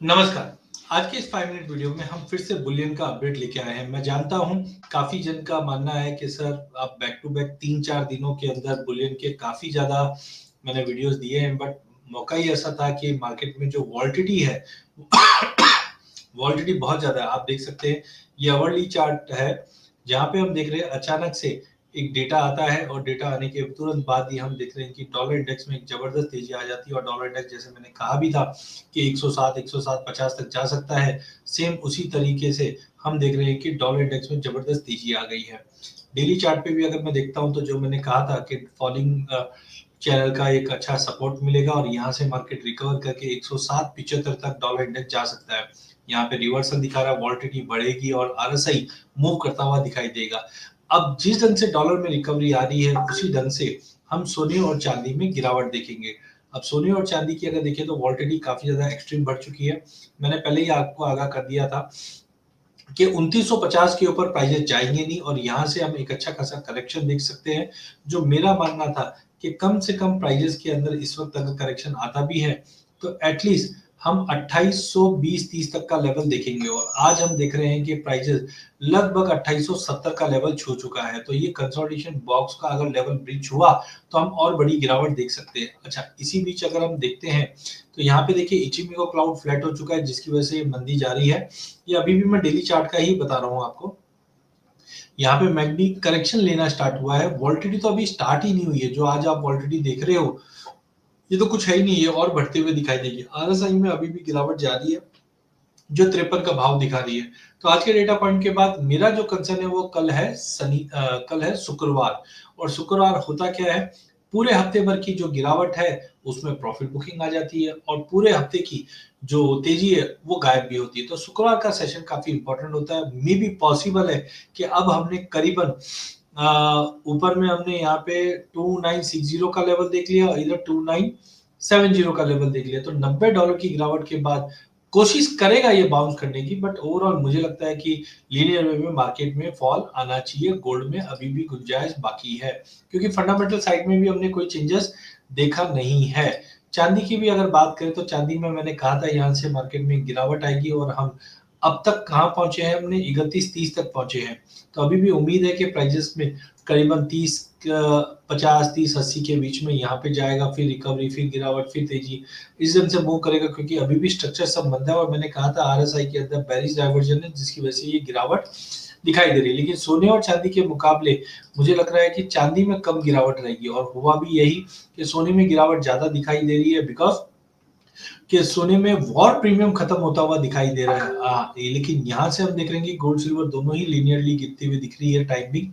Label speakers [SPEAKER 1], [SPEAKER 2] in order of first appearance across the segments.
[SPEAKER 1] नमस्कार। आज के इस 5 मिनट वीडियो में हम फिर से बुलियन का अपडेट लेके आए हैं। मैं जानता हूँ काफ़ी जन का मानना है कि सर आप बैक टू बैक 3-4 दिनों के अंदर बुलियन के काफ़ी ज़्यादा मैंने वीडियोज़ दिए हैं, बट मौका ही ऐसा था कि मार्केट में जो वोलेटिलिटी है वोलेटिलिटी बहुत ज़्यादा है। आप देख सकते हैं ये आवरली चार्ट है, जहाँ पे हम देख रहे हैं अचानक से एक डेटा आता है और डेटा आने के तुरंत बाद ही हम देख रहे हैं कि डॉलर इंडेक्स में एक ज़बरदस्त तेज़ी आ जाती है और डॉलर इंडेक्स जैसे मैंने कहा भी था कि 107, 50 तक जा सकता है। सेम उसी तरीके से हम देख रहे हैं कि डॉलर इंडेक्स में ज़बरदस्त तेज़ी आ गई है। डेली चार्ट पे भी अगर मैं देखता हूँ तो जो मैंने कहा था कि फॉलिंग चैनल का एक अच्छा सपोर्ट मिलेगा और यहाँ से मार्केट रिकवर करके 107-75 तक डॉलर इंडेक्स जा सकता है। यहाँ पे रिवर्सल दिखा रहा है, वोलेटिलिटी बढ़ेगी और आरएसआई मूव करता हुआ दिखाई देगा। अब जिस ढंग से डॉलर में रिकवरी आ रही है, उसी ढंग से हम सोने और चांदी में गिरावट देखेंगे। अब सोने और चांदी की अगर देखें तो वोलेटिलिटी काफ़ी ज़्यादा एक्सट्रीम बढ़ चुकी है। मैंने पहले ही आपको आगाह कर दिया था कि 2950 के ऊपर प्राइजेस जाएंगे नहीं और यहाँ से हम एक अच्छा खासा करेक्शन देख सकते हैं। जो मेरा मानना था कि कम से कम प्राइजेस के अंदर इस वक्त अगर करेक्शन आता भी है तो एटलीस्ट हम 2820-30 तक का लेवल देखेंगे और आज हम देख रहे हैं कि प्राइजेस लगभग 2870 का लेवल छू चुका है। तो ये कंसोलिडेशन बॉक्स का अगर लेवल ब्रीच हुआ तो हम और बड़ी गिरावट देख सकते हैं। अच्छा, इसी बीच अगर हम देखते हैं तो यहाँ पे देखिए इचिमिको क्लाउड फ्लैट हो चुका है, जिसकी वजह से ये मंदी जारी है। ये अभी भी मैं डेली चार्ट का ही बता रहा हूँ आपको। यहाँ पे मैकडी करेक्शन लेना स्टार्ट हुआ है। वोलेटिलिटी तो अभी स्टार्ट ही नहीं हुई है। जो आज आप वोलेटिलिटी देख रहे हो, ये तो कुछ है ही नहीं, ये और बढ़ते हुए दिखाई देगी। आरएसआई में अभी भी गिरावट जारी है, जो 53 का भाव दिखा रही है। तो आज के डेटा पॉइंट के बाद मेरा जो कंसर्न है वो कल है शुक्रवार। और शुक्रवार होता क्या है, पूरे हफ्ते भर की जो गिरावट है उसमें प्रॉफिट बुकिंग आ जाती है और पूरे हफ्ते की जो तेजी है वो गायब भी होती है। तो शुक्रवार का सेशन काफी इंपॉर्टेंट होता है। मे बी पॉसिबल है कि अब हमने करीबन ऊपर में हमने यहाँ पे 2960 का लेवल देख लिया और इधर 2970 का लेवल देख लिया। तो $90 की गिरावट के बाद कोशिश करेगा ये बाउंस करने की, बट ओवरऑल मुझे लगता है कि लीनियर वे में मार्केट में फॉल आना चाहिए। गोल्ड में अभी भी गुंजाइश बाकी है, क्योंकि फंडामेंटल साइड में भी हमने कोई चेंजेस देखा नहीं है। चांदी की भी अगर बात करें तो चांदी में मैंने कहा था यहाँ से मार्केट में गिरावट आएगी और हम अब तक कहाँ पहुंचे हैं, हमने 31-30 तक पहुंचे हैं। तो अभी भी उम्मीद है कि प्राइजेस में करीबन 50-30-80 के बीच में यहाँ पे जाएगा, फिर रिकवरी, फिर गिरावट, फिर तेजी इस ढंग से मूव करेगा, क्योंकि अभी भी स्ट्रक्चर सब मंदा है और मैंने कहा था आरएसआई के अंदर बेरिश डाइवर्जन है, जिसकी वजह से ये गिरावट दिखाई दे रही है। लेकिन सोने और चांदी के मुकाबले मुझे लग रहा है कि चांदी में कम गिरावट रहेगी और हुआ भी यही कि सोने में गिरावट ज्यादा दिखाई दे रही है, बिकॉज कि सोने में वॉर प्रीमियम खत्म होता हुआ दिखाई दे रहा है। लेकिन यहाँ से हम देख रहे हैं कि गोल्ड सिल्वर दोनों ही लीनियरली गिरती हुई दिख रही है टाइमिंग,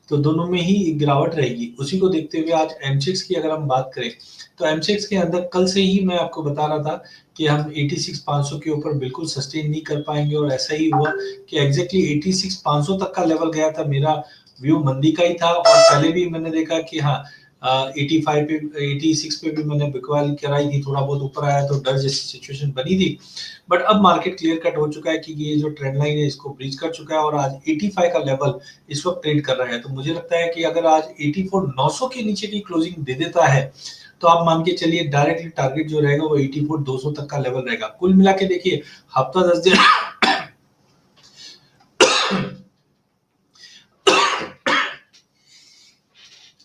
[SPEAKER 1] तो दोनों में ही एक गिरावट रहेगी। उसी को देखते हुए आज एमसेक्स की अगर हम बात करें तो एमसेक्स के अंदर कल से ही मैं आपको बता रहा था कि हम 86,500 के ऊपर बिल्कुल सस्टेन नहीं कर पाएंगे और ऐसा ही हुआ कि एग्जैक्टली 86,500 तक का लेवल गया था। मेरा व्यू मंदी का ही था और पहले भी मैंने देखा कि हाँ 85 पे 86 पे भी मैंने बिकवाल कराई थी, थोड़ा बहुत ऊपर आया तो डर जैसी सिचुएशन बनी थी। बट अब मार्केट क्लियर कट हो चुका है कि ये जो ट्रेंड लाइन है इसको ब्रीच कर चुका है और आज 85 का लेवल इस वक्त ट्रेड कर रहा है। तो मुझे लगता है कि अगर आज 84,900 के नीचे की क्लोजिंग दे देता है तो आप मान के चलिए डायरेक्टली टारगेट जो रहेगा वो 84,200 तक का लेवल रहेगा। कुल मिला के देखिए हफ्ता 10 दिन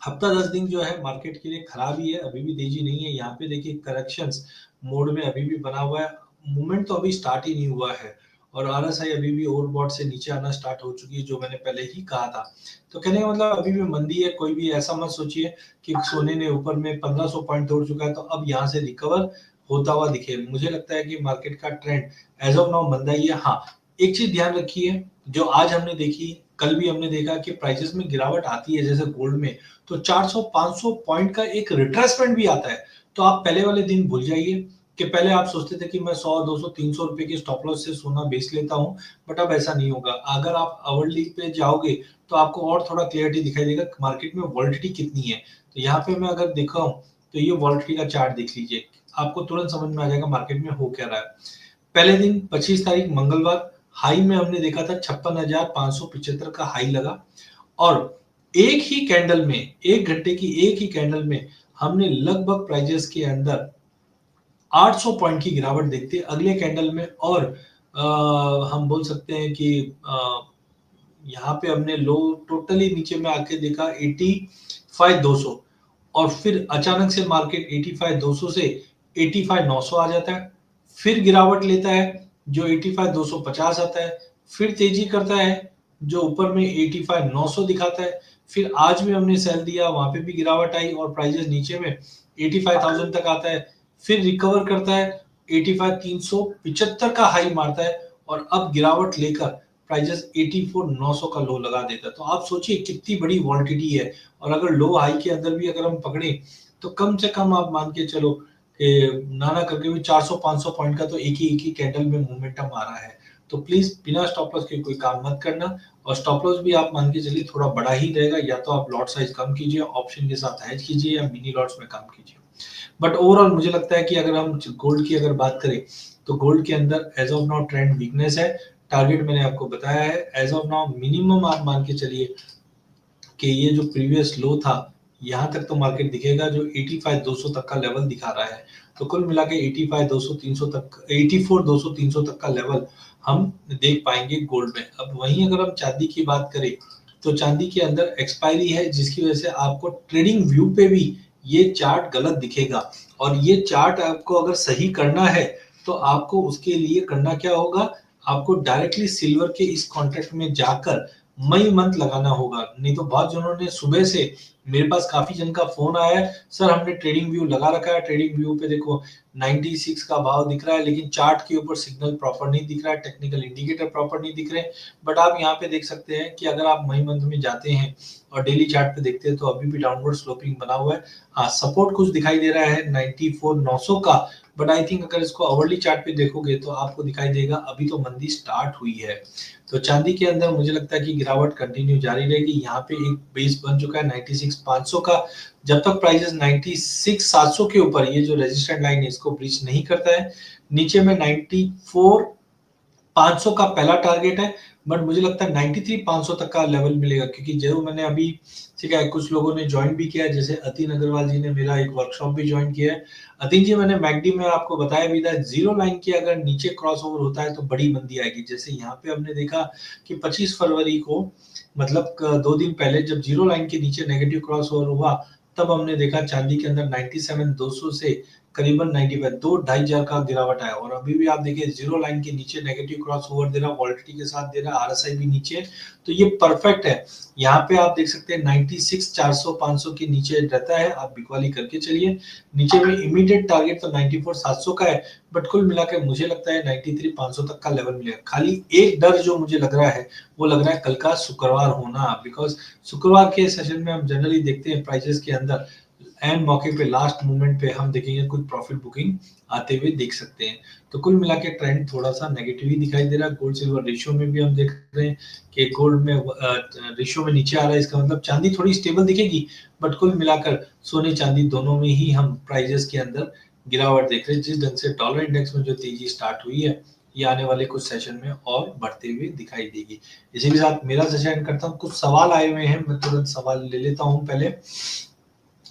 [SPEAKER 1] हफ्ता 10 दिन जो है मार्केट के लिए खराब ही है, अभी भी तेजी नहीं है। यहाँ पे देखिए करेक्शंस मोड में अभी भी बना हुआ है, मूवमेंट तो अभी स्टार्ट ही नहीं हुआ है और आरएसआई अभी भी ओवरबॉट से नीचे आना स्टार्ट हो चुकी है, जो मैंने पहले ही कहा था। तो कहने का मतलब अभी भी मंदी है। कोई भी ऐसा मत सोचिए कि सोने ने ऊपर में 1500 पॉइंट तोड़ चुका है तो अब यहाँ से रिकवर होता हुआ दिखे। मुझे लगता है कि मार्केट का ट्रेंड एज ऑफ नाउ मंदा ही है। हाँ, एक चीज ध्यान रखिए, जो आज हमने देखी, कल भी हमने देखा कि प्राइसेस में गिरावट आती है जैसे गोल्ड में, तो 400-500 पॉइंट का एक रिट्रेसमेंट भी आता है। तो आप पहले वाले दिन भूल जाइए कि पहले आप सोचते थे कि मैं 100, 200, 300 रुपए की स्टॉप लॉस से सोना बेच लेता हूँ, बट अब ऐसा नहीं होगा। अगर आप आवरली पे जाओगे तो आपको और थोड़ा क्लियरिटी दिखाई देगा मार्केट में वॉलिटिलिटी कितनी है। तो यहाँ पे मैं अगर देखा हूँ तो ये वॉलिटिलिटी का चार्ट देख लीजिए, आपको तुरंत समझ में आ जाएगा मार्केट में हो क्या रहा है। पहले दिन 25 तारीख मंगलवार हाई में हमने देखा था 56,575 का हाई लगा और एक ही कैंडल में, एक घंटे की एक ही कैंडल में हमने लगभग प्राइजेस के अंदर 800 पॉइंट की गिरावट देखते हैं अगले कैंडल में। और हम बोल सकते हैं कि यहाँ पे हमने लो टोटली नीचे में आके देखा 85,200, और फिर अचानक से मार्केट 85,200 से 85,900 आ जाता है, फिर गिरावट लेता है जो 85,250 आता है, फिर तेजी करता है जो ऊपर में 85,900 दिखाता है। फिर आज भी हमने सेल दिया, वहां पे भी गिरावट आई और प्राइजेस नीचे में 85,000 तक आता है, फिर रिकवर करता है 85,375 का हाई मारता है, और अब गिरावट लेकर प्राइजेस 84,900 का लो लगा देता है। तो आप सोचिए कितनी बड़ी वॉलिटिलिटी है। और अगर लो हाई के अंदर भी अगर हम पकड़े तो कम से कम आप मान के चलो कि नाना करके भी 400-500 पॉइंट का तो एक ही कैंडल में मोमेंटम आ रहा है। तो प्लीज बिना स्टॉप लॉस के कोई काम मत करना, और स्टॉप लॉस भी आप मान के चलिए थोड़ा बड़ा ही रहेगा, या तो आप लॉट साइज कम कीजिए, ऑप्शन के साथ हेज कीजिए, या मिनी लॉट्स में काम कीजिए। बट ओवरऑल मुझे लगता है कि अगर हम गोल्ड की अगर बात करें तो गोल्ड के अंदर as of now trend weakness है। टारगेट मैंने आपको बताया है, एज ऑफ नाउ मिनिमम आप मान के चलिए कि ये जो प्रीवियस लो था यहाँ तक तो मार्केट दिखेगा जो 85,200 तक का लेवल दिखा रहा है। तो कुल मिला के 85,200 300 तक, 84,200 300 तक का लेवल हम देख पाएंगे गोल्ड में। अब वहीं अगर हम चांदी की बात करें तो चांदी के अंदर एक्सपायरी है, जिसकी वजह से आपको ट्रेडिंग व्यू पे भी ये चार्ट गलत दिखेगा। और ये चार्ट आपको अगर सही करना है तो आपको उसके लिए करना क्या होगा, आपको डायरेक्टली सिल्वर के इस कॉन्ट्रैक्ट में जाकर मई मंथ लगाना होगा। नहीं तो बहुत जनों ने सुबह से, मेरे पास काफी जन का फोन आया है, सर हमने ट्रेडिंग व्यू लगा रखा है, ट्रेडिंग व्यू पे देखो 96 का भाव दिख रहा है, लेकिन चार्ट के ऊपर सिग्नल प्रॉपर नहीं दिख रहा है, टेक्निकल इंडिकेटर प्रॉपर नहीं दिख रहे। बट आप यहाँ पे देख सकते हैं कि अगर आप मई मंथ में जाते हैं और डेली चार्ट पे देखते हैं तो अभी भी डाउनवर्ड स्लोपिंग बना हुआ है। हाँ, सपोर्ट कुछ दिखाई दे रहा है 94,900 का, बट आई थिंक अगर इसको आवरली चार्ट पे देखोगे तो आपको दिखाई देगा अभी तो मंदी स्टार्ट हुई है। तो चांदी के अंदर मुझे लगता है कि गिरावट कंटिन्यू जारी रहेगी। यहाँ पे एक बेस बन चुका है 96,500 का। जब तक प्राइसेस 96,700 के ऊपर ये जो रेजिस्टेंट लाइन है इसको ब्रीच नहीं करता है, नीचे में 94,500 का पहला टारगेट है। बट मुझे लगता है 93,500 तक का लेवल मिलेगा, क्योंकि जो मैंने अभी ठीक है कुछ लोगों ने ज्वाइन भी किया है, जैसे अतीन अग्रवाल जी ने मेरा एक वर्कशॉप भी ज्वाइन किया है। अतीन जी, मैंने मैकडी में आपको बताया भी था, जीरो लाइन की अगर नीचे क्रॉस ओवर होता है तो बड़ी मंदी आएगी। जैसे यहाँ पे हमने देखा कि 25 फरवरी को, मतलब 2 दिन पहले जब जीरो लाइन के नीचे नेगेटिव क्रॉस ओवर हुआ, तब हमने देखा चांदी के अंदर 97,200 से करीबन 95, 2-2.5 का गिरावट आया। और अभी भी आप देखिए जीरो लाइन के नीचे नेगेटिव क्रॉस ओवर दे रहा, वॉलिटिलिटी के साथ दे रहा, आरएसआई भी नीचे, तो ये परफेक्ट है। यहाँ पे आप देख सकते हैं 96,400-500 के नीचे रहता है, आप बिकवाली करके चलिए। नीचे में इमीडिएट टारगेट तो 94,700 का है, बट कुल मिलाकर मुझे लगता है 93,500 तक का लेवल मिलेगा। खाली एक डर जो मुझे लग रहा है वो लग रहा है कल का शुक्रवार होना, बिकॉज शुक्रवार के सेशन में हम जनरली देखते हैं प्राइसेस के अंदर एंड मौके पे लास्ट मोमेंट पे हम देखेंगे कुछ प्रॉफिट बुकिंग आते हुए देख सकते हैं। तो कुल मिला के ट्रेंड थोड़ा सा नेगेटिव ही दिखाई दे रहा है। गोल्ड सिल्वर रेशियो में भी हम देख रहे हैं कि गोल्ड में रेशियो में नीचे आ रहा है, इसका मतलब चांदी थोड़ी स्टेबल दिखेगी, बट कुल मिलाकर सोने चांदी दोनों में ही हम प्राइजेस के अंदर गिरावट देख रहे हैं। जिस ढंग से डॉलर इंडेक्स में जो तेजी स्टार्ट हुई है ये आने वाले कुछ सेशन में और बढ़ते हुए दिखाई देगी। इसी के साथ मेरा सेशन करता हूँ, कुछ सवाल आए हुए हैं, मैं तुरंत सवाल ले लेता हूँ पहले।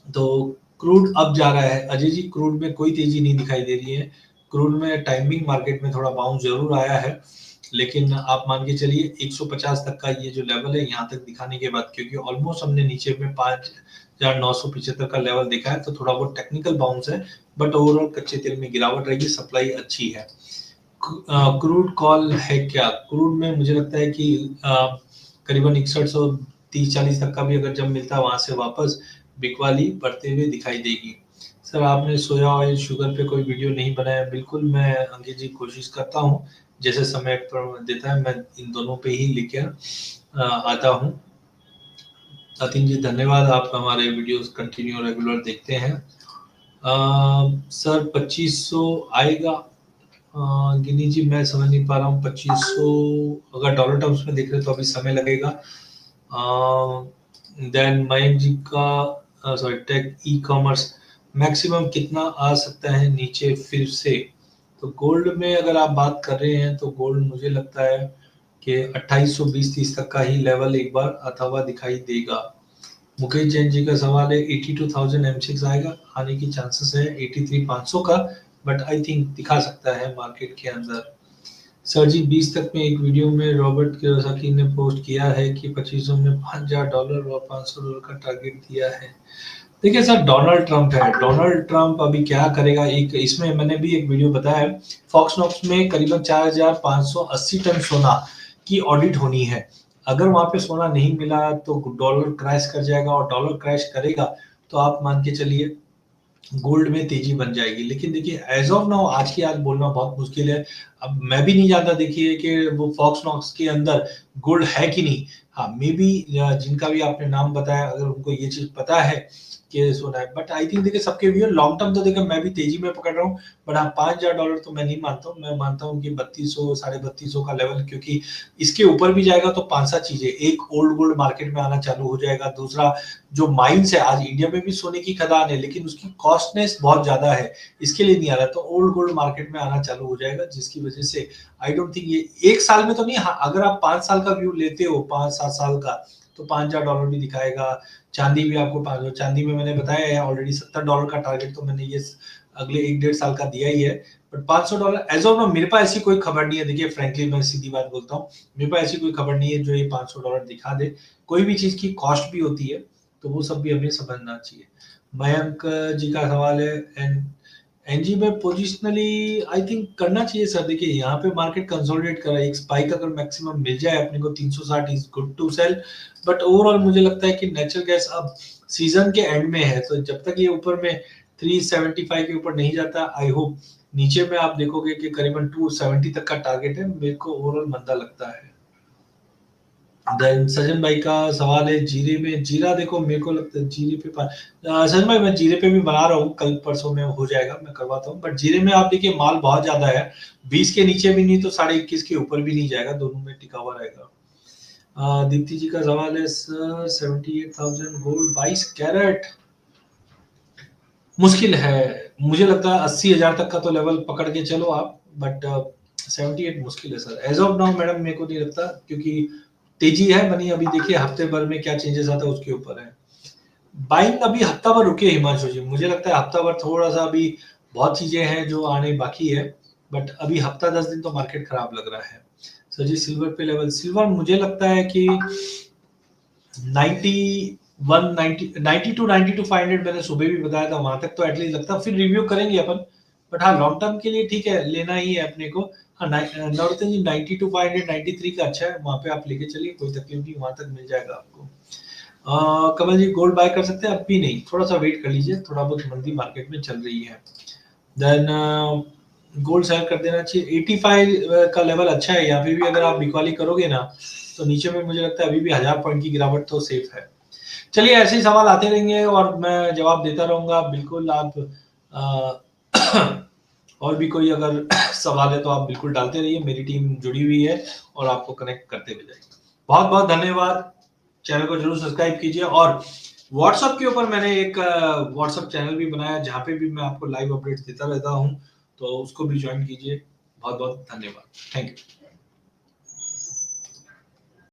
[SPEAKER 1] तो क्रूड अब जा रहा है अजय जी, क्रूड में कोई तेजी नहीं दिखाई दे रही है। क्रूड में टाइमिंग मार्केट में थोड़ा बाउंस जरूर आया है, लेकिन आप मान के चलिए 150 तक का ये जो लेवल है यहाँ तक दिखाने के बाद, क्योंकि ऑलमोस्ट हमने नीचे में 5,975 का लेवल देखा है, तो थोड़ा बहुत टेक्निकल बाउंस है, बट ओवरऑल कच्चे तेल में गिरावट रहेगी, सप्लाई अच्छी है। क्रूड कॉल है क्या? क्रूड में मुझे लगता है कि करीबन 6130-40 तक का भी अगर जब मिलता है वहां से वापस बिकवाली बढ़ते हुए दिखाई देगी। सर आपने सोया ऑयल शुगर पे कोई वीडियो नहीं बनाया? बिल्कुल, मैं अंकित जी कोशिश करता हूँ, जैसे समय पर देता है मैं इन दोनों पे ही लेकर आता हूँ। सतीन जी धन्यवाद, आप हमारे वीडियोस कंटिन्यू रेगुलर देखते हैं। सर 2500 आएगा? गिनी जी मैं समझ नहीं पा रहा हूँ 2500 अगर डॉलर टर्म्स में देख रहे तो अभी समय लगेगा। देन मयंक जी का sorry tech e commerce maximum कितना आ सकता है नीचे फिर से? तो गोल्ड में अगर आप बात कर रहे हैं तो गोल्ड मुझे लगता है कि 2820-30 तक का ही लेवल एक बार अथवा दिखाई देगा। मुकेश जैन जी का सवाल है 82,000 M6 आएगा? आने की चांसेस है 83,500 का, बट आई थिंक दिखा सकता है मार्केट के अंदर। सर जी 20 तक में एक वीडियो में रॉबर्ट कियोसाकी ने पोस्ट किया है कि 2500 में $5000 और $500 का टारगेट दिया है। देखिए सर, डोनाल्ड ट्रंप है, डोनाल्ड ट्रंप अभी क्या करेगा, एक इसमें मैंने भी एक वीडियो बताया है, फॉक्स नॉक्स में करीबन 4580 टन सोना की ऑडिट होनी है। अगर वहां पे सोना नहीं मिला तो डॉलर क्रैश कर जाएगा, और डॉलर क्रैश करेगा तो आप मान के चलिए गोल्ड में तेजी बन जाएगी। लेकिन देखिए एज ऑफ नाउ आज की आज बोलना बहुत मुश्किल है। अब मैं भी नहीं जानता देखिए कि वो फॉक्स नॉक्स के अंदर गोल्ड है कि नहीं। हाँ मे बी जिनका भी आपने नाम बताया अगर उनको ये चीज पता है कि सोना है, बट आई थिंक देखिए सबके व्यू लॉन्ग टर्म तो देखिए मैं भी तेजी में पकड़ रहा हूँ, बट हाँ $5000 तो मैं नहीं मानता हूँ। मैं मानता हूँ कि 3200 3250 का लेवल, क्योंकि इसके ऊपर भी जाएगा तो 5-7 चीजें, एक ओल्ड गोल्ड मार्केट में आना चालू हो जाएगा, दूसरा जो माइंस है, आज इंडिया में भी सोने की खदान है लेकिन उसकी कॉस्टनेस बहुत ज्यादा है, इसके लिए नहीं आ रहा, तो ओल्ड गोल्ड मार्केट में आना चालू हो जाएगा, जिसकी वजह से आई डोंट थिंक ये एक साल में तो नहीं। हाँ अगर आप 5 साल का व्यू लेते हो, 5-7 साल का, तो $5000 भी दिखाएगा। चांदी भी आपको चांदी में मैंने बताया है ऑलरेडी $70 का टारगेट तो मैंने ये अगले 1-1.5 साल का दिया ही है, बट $500 एज ऑफ नाउ मेरे पास ऐसी कोई खबर नहीं है। देखिए फ्रेंकली मैं सीधी बात बोलता हूँ, मेरे पास ऐसी कोई खबर नहीं है जो ये $500 दिखा दे। कोई भी चीज की कॉस्ट भी होती है, तो वो सब भी हमें समझना चाहिए। मयंक जी का सवाल है, एनजी में पोजिशनली आई थिंक करना चाहिए सर। देखिए यहाँ पे मार्केट कंसोलिडेट कर रहा है, एक स्पाइक अगर मैक्सिमम मिल जाए अपने को 360 is good to sell, but overall मुझे लगता है कि नेचुरल गैस अब सीजन के एंड में है, तो जब तक ये ऊपर में 375 के ऊपर नहीं जाता, आई होप नीचे में आप देखोगे कि करीबन 270 तक का टारगेट है। मेरे को ओवरऑल मंदा लगता है। देन सजन भाई का सवाल है जीरे में, जीरा देखो मेरे को लगता है जीरे पे सजन भाई मैं जीरे पे भी बना रहा हूँ, कल परसों में हो जाएगा, मैं करवाता हूँ, बट जीरे में आप देखिए माल बहुत ज्यादा है, 20 के नीचे भी नहीं तो 21.5 के ऊपर भी नहीं जाएगा, दोनों में टिका हुआ रहेगा। दीप्ति जी का सवाल है सर 78,000 गोल्ड 22 कैरेट मुश्किल है, मुझे लगता है 80,000 तक का तो लेवल पकड़ के चलो आप, बट 78 मुश्किल है sir as of now madam, मेरे को नहीं लगता, क्योंकि तेजी है बनी, अभी देखिए हफ्ते भर में क्या चेंजेस आता है उसके ऊपर है। बाइंग अभी हफ्ता भर रुके हिमांशु जी, मुझे लगता है हफ्ता भर थोड़ा सा अभी बहुत चीजें हैं जो आने बाकी है, बट अभी हफ्ता 10 दिन तो मार्केट खराब लग रहा है। सर जी सिल्वर पे लेवल, सिल्वर मुझे लगता है कि 91 90 टू 500 मैंने सुबह भी बताया था, वहां तक तो एटलीस्ट लगता है, फिर रिव्यू करेंगे अपन, बट हाँ लॉन्ग टर्म के लिए ठीक है, लेना ही है अपने को। हाँ नवरत्न जी 90 टू 500 93 का अच्छा है, वहां पे आप लेके चलिए, कोई तकलीफ नहीं, वहां तक मिल जाएगा आपको। कमल जी गोल्ड बाय कर सकते हैं, अब भी नहीं, थोड़ा सा वेट कर लीजिए, थोड़ा बहुत मंदी मार्केट में चल रही है। देन गोल्ड सेल कर देना चाहिए, 85 का लेवल अच्छा है, यहाँ पे भी अगर आप बिकवाली करोगे ना तो नीचे में मुझे लगता है अभी भी 1000 पॉइंट की गिरावट तो सेफ है। चलिए ऐसे ही सवाल आते रहेंगे और मैं जवाब देता रहूंगा, बिल्कुल आप और भी कोई अगर सवाल है तो आप बिल्कुल डालते रहिए, मेरी टीम जुड़ी हुई है और आपको कनेक्ट करते हुए जाएगी। बहुत बहुत धन्यवाद, चैनल को जरूर सब्सक्राइब कीजिए, और व्हाट्सएप के ऊपर मैंने एक व्हाट्सएप चैनल भी बनाया जहाँ पे भी मैं आपको लाइव अपडेट्स देता रहता हूँ, तो उसको भी ज्वाइन कीजिए। बहुत बहुत धन्यवाद, थैंक यू।